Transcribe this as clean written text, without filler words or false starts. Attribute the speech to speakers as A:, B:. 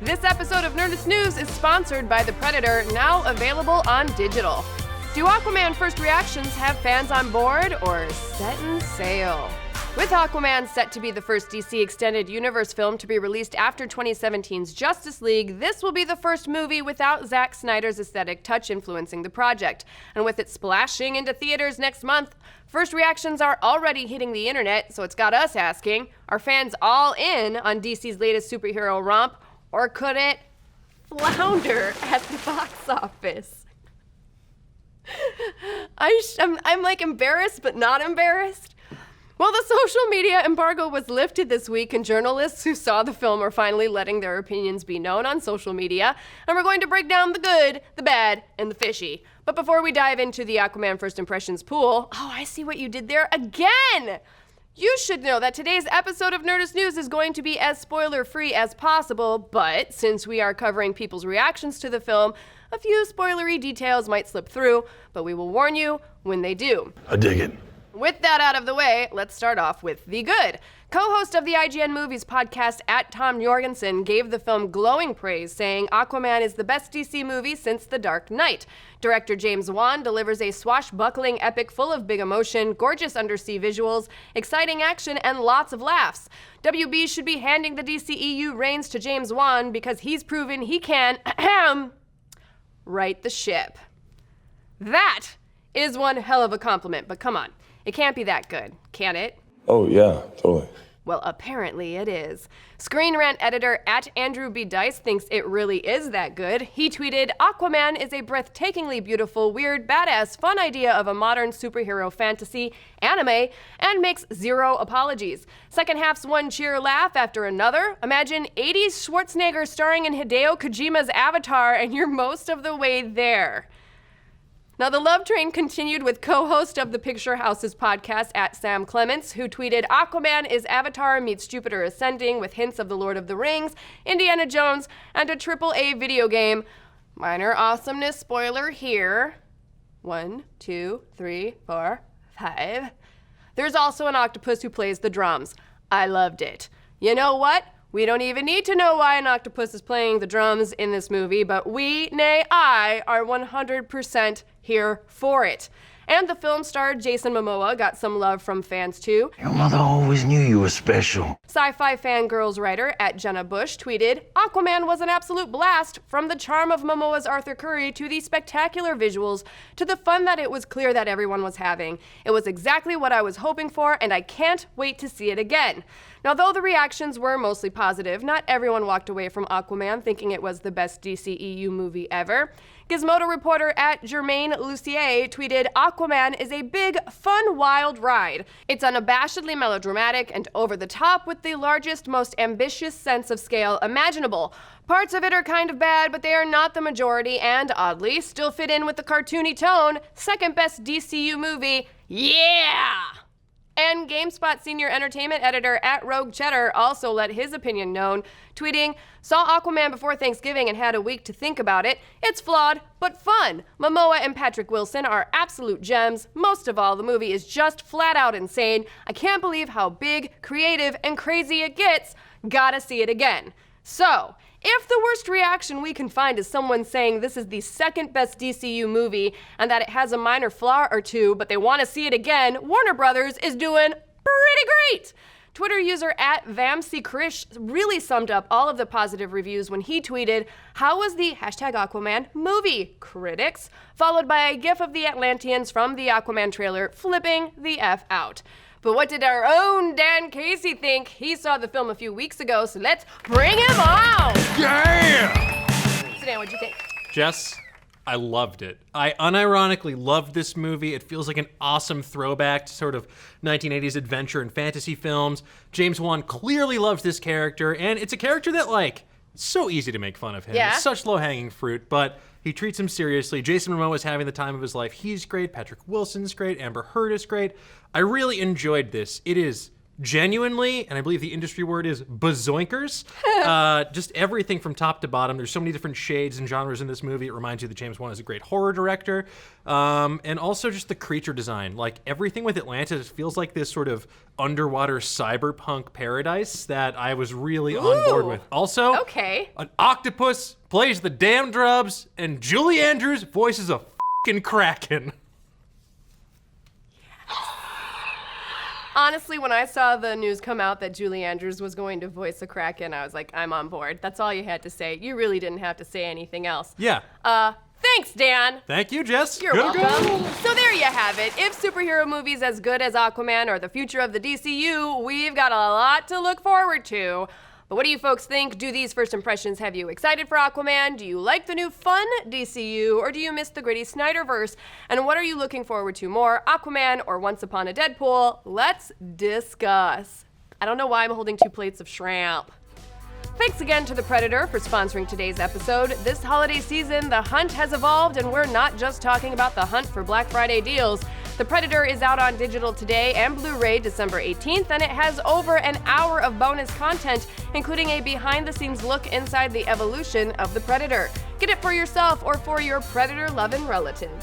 A: This episode of Nerdist News is sponsored by The Predator, now available on digital. Do Aquaman first reactions have fans on board or setting sail? With Aquaman set to be the first DC Extended Universe film to be released after 2017's Justice League, this will be the first movie without Zack Snyder's aesthetic touch influencing the project. And with it splashing into theaters next month, first reactions are already hitting the internet, so it's got us asking, are fans all in on DC's latest superhero romp, or could it flounder at the box office? I'm like embarrassed, but not embarrassed. Well, the social media embargo was lifted this week, and journalists who saw the film are finally letting their opinions be known on social media, and we're going to break down the good, the bad, and the fishy. But before we dive into the Aquaman First Impressions pool, I see what you did there again! You should know that today's episode of Nerdist News is going to be as spoiler-free as possible, but since we are covering people's reactions to the film, a few spoilery details might slip through, but we will warn you when they do.
B: I dig it.
A: With that out of the way, let's start off with the good. Co-host of the IGN Movies podcast Tom Jorgensen gave the film glowing praise, saying Aquaman is the best DC movie since The Dark Knight. Director James Wan delivers a swashbuckling epic full of big emotion, gorgeous undersea visuals, exciting action, and lots of laughs. WB should be handing the DCEU reins to James Wan because he's proven he can right the ship. That is one hell of a compliment, but come on. It can't be that good, can it?
B: Oh, yeah, totally.
A: Well, apparently it is. Screen Rant editor Andrew B. Dice thinks it really is that good. He tweeted, Aquaman is a breathtakingly beautiful, weird, badass, fun idea of a modern superhero fantasy anime and makes zero apologies. Second half's one cheer laugh after another. Imagine 80s Schwarzenegger starring in Hideo Kojima's Avatar and you're most of the way there. Now, the love train continued with co-host of the Picture Houses podcast Sam Clements, who tweeted, Aquaman is Avatar meets Jupiter Ascending with hints of The Lord of the Rings, Indiana Jones, and a AAA video game. Minor awesomeness spoiler here. 1, 2, 3, 4, 5. There's also an octopus who plays the drums. I loved it. You know what? We don't even need to know why an octopus is playing the drums in this movie, but I, are 100% here for it. And the film star Jason Momoa got some love from fans too.
C: Your mother always knew you were special.
A: Sci-fi fangirls writer Jenna Bush tweeted, Aquaman was an absolute blast, from the charm of Momoa's Arthur Curry to the spectacular visuals to the fun that it was clear that everyone was having. It was exactly what I was hoping for, and I can't wait to see it again. Now, though the reactions were mostly positive, not everyone walked away from Aquaman thinking it was the best DCEU movie ever. Gizmodo reporter Jermaine Lucier tweeted, Aquaman is a big, fun, wild ride. It's unabashedly melodramatic and over the top with the largest, most ambitious sense of scale imaginable. Parts of it are kind of bad, but they are not the majority and, oddly, still fit in with the cartoony tone. Second best DCU movie, yeah! And GameSpot senior entertainment editor Rogue Cheddar also let his opinion known, tweeting, saw Aquaman before Thanksgiving and had a week to think about it. It's flawed, but fun. Momoa and Patrick Wilson are absolute gems. Most of all, the movie is just flat out insane. I can't believe how big, creative, and crazy it gets. Gotta see it again. So, if the worst reaction we can find is someone saying this is the second best DCU movie and that it has a minor flaw or two, but they want to see it again, Warner Brothers is doing pretty great. Twitter user @VamsiKrish really summed up all of the positive reviews when he tweeted, how was the #Aquaman movie, critics? Followed by a gif of the Atlanteans from the Aquaman trailer flipping the F out. But what did our own Dan Casey think? He saw the film a few weeks ago, so let's bring him on!
B: Yeah!
A: Sit down, what'd you think?
D: Jess, I loved it. I unironically loved this movie. It feels like an awesome throwback to sort of 1980s adventure and fantasy films. James Wan clearly loves this character, and it's a character that, it's so easy to make fun of him.
A: Yeah.
D: It's such low-hanging fruit, but he treats him seriously. Jason Momoa is having the time of his life. He's great. Patrick Wilson's great. Amber Heard is great. I really enjoyed this. It is genuinely, and I believe the industry word is bazoinkers. Just everything from top to bottom. There's so many different shades and genres in this movie. It reminds you that James Wan is a great horror director. And also just the creature design. Like, everything with Atlantis feels like this sort of underwater cyberpunk paradise that I was really on board with. Also, an octopus plays the damn drums, and Julie Andrews voices a fucking kraken.
A: Honestly, when I saw the news come out that Julie Andrews was going to voice the Kraken, I was like, I'm on board. That's all you had to say. You really didn't have to say anything else.
D: Yeah.
A: Thanks, Dan.
D: Thank you, Jess.
A: You're welcome. So there you have it. If superhero movies as good as Aquaman or the future of the DCU, we've got a lot to look forward to. But what do you folks think? Do these first impressions have you excited for Aquaman? Do you like the new fun DCU? Or do you miss the gritty Snyderverse? And what are you looking forward to more, Aquaman or Once Upon a Deadpool? Let's discuss. I don't know why I'm holding 2 plates of shrimp. Thanks again to The Predator for sponsoring today's episode. This holiday season, the hunt has evolved, and we're not just talking about the hunt for Black Friday deals. The Predator is out on digital today and Blu-ray December 18th, and it has over an hour of bonus content, including a behind-the-scenes look inside the evolution of the Predator. Get it for yourself or for your Predator-loving relatives.